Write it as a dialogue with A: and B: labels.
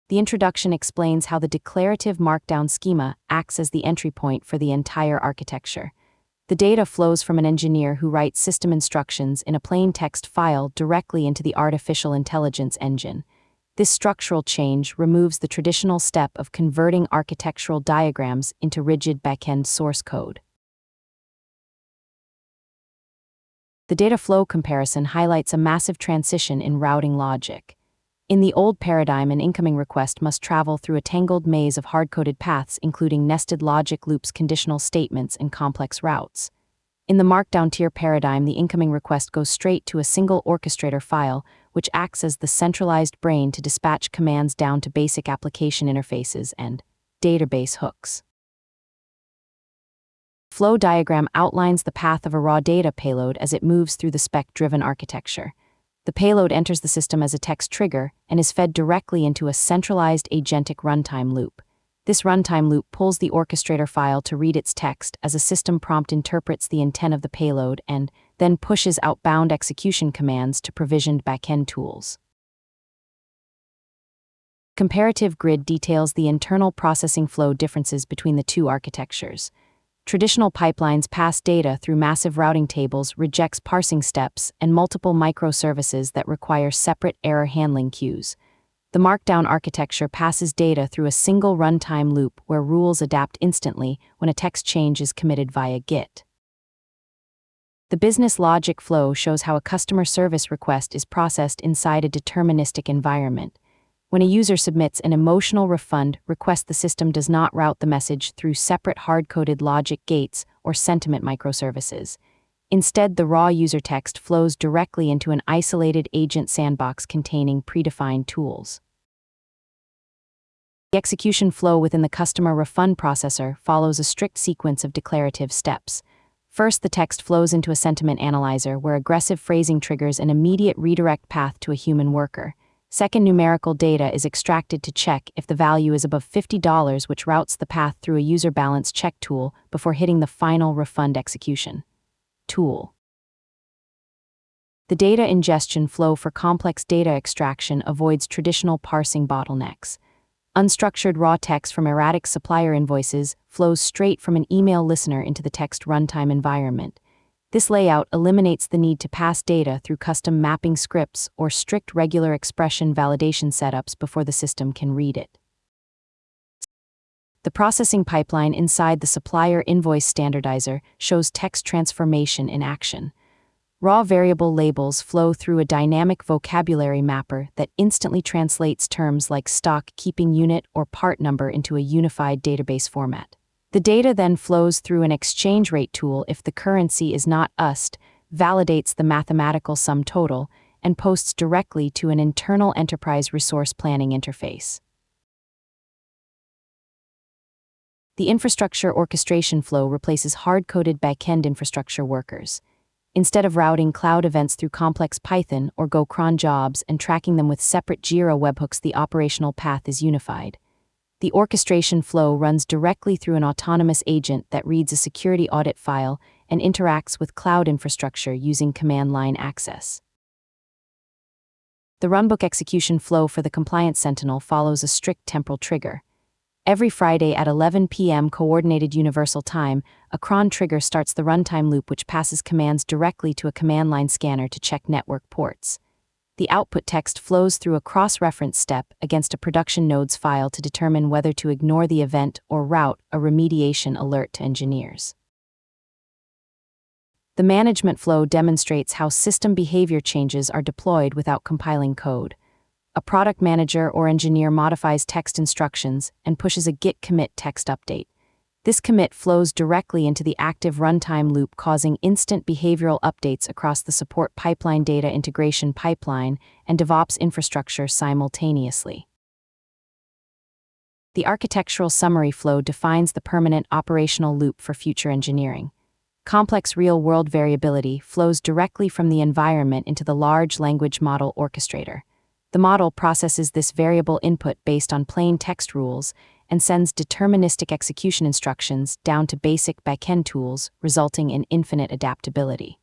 A: The introduction explains how the declarative markdown schema acts as the entry point for the entire architecture. The data flows from an engineer who writes system instructions in a plain text file directly into the artificial intelligence engine. This structural change removes the traditional step of converting architectural diagrams into rigid backend source code. The data flow comparison highlights a massive transition in routing logic. In the old paradigm, an incoming request must travel through a tangled maze of hard-coded paths, including nested logic loops, conditional statements, and complex routes. In the Markdown tier paradigm, the incoming request goes straight to a single orchestrator file, which acts as the centralized brain to dispatch commands down to basic application interfaces and database hooks. Flow diagram outlines the path of a raw data payload as it moves through the spec-driven architecture. The payload enters the system as a text trigger and is fed directly into a centralized agentic runtime loop. This runtime loop pulls the orchestrator file to read its text as a system prompt interprets the intent of the payload and then pushes outbound execution commands to provisioned backend tools. Comparative grid details the internal processing flow differences between the two architectures. Traditional pipelines pass data through massive routing tables, rejects parsing steps, and multiple microservices that require separate error handling queues. The Markdown architecture passes data through a single runtime loop where rules adapt instantly when a text change is committed via Git. The business logic flow shows how a customer service request is processed inside a deterministic environment. When a user submits an emotional refund request, the system does not route the message through separate hard-coded logic gates or sentiment microservices. Instead, the raw user text flows directly into an isolated agent sandbox containing predefined tools. The execution flow within the customer refund processor follows a strict sequence of declarative steps. First, the text flows into a sentiment analyzer where aggressive phrasing triggers an immediate redirect path to a human worker. Second, numerical data is extracted to check if the value is above $50, which routes the path through a user balance check tool before hitting the final refund execution tool. The data ingestion flow for complex data extraction avoids traditional parsing bottlenecks. Unstructured raw text from erratic supplier invoices flows straight from an email listener into the text runtime environment. This layout eliminates the need to pass data through custom mapping scripts or strict regular expression validation setups before the system can read it. The processing pipeline inside the supplier invoice standardizer shows text transformation in action. Raw variable labels flow through a dynamic vocabulary mapper that instantly translates terms like stock keeping unit or part number into a unified database format. The data then flows through an exchange rate tool if the currency is not USD, validates the mathematical sum total, and posts directly to an internal enterprise resource planning interface. The infrastructure orchestration flow replaces hard-coded backend infrastructure workers. Instead of routing cloud events through complex Python or Go cron jobs and tracking them with separate Jira webhooks, the operational path is unified. The orchestration flow runs directly through an autonomous agent that reads a security audit file and interacts with cloud infrastructure using command line access. The runbook execution flow for the Compliance Sentinel follows a strict temporal trigger. Every Friday at 11 p.m. Coordinated Universal Time, a cron trigger starts the runtime loop, which passes commands directly to a command line scanner to check network ports. The output text flows through a cross-reference step against a production node's file to determine whether to ignore the event or route a remediation alert to engineers. The management flow demonstrates how system behavior changes are deployed without compiling code. A product manager or engineer modifies text instructions and pushes a git commit text update. This commit flows directly into the active runtime loop, causing instant behavioral updates across the support pipeline, data integration pipeline, and DevOps infrastructure simultaneously. The architectural summary flow defines the permanent operational loop for future engineering. Complex real-world variability flows directly from the environment into the large language model Orchestrator. The model processes this variable input based on plain text rules and sends deterministic execution instructions down to basic backend tools, resulting in infinite adaptability.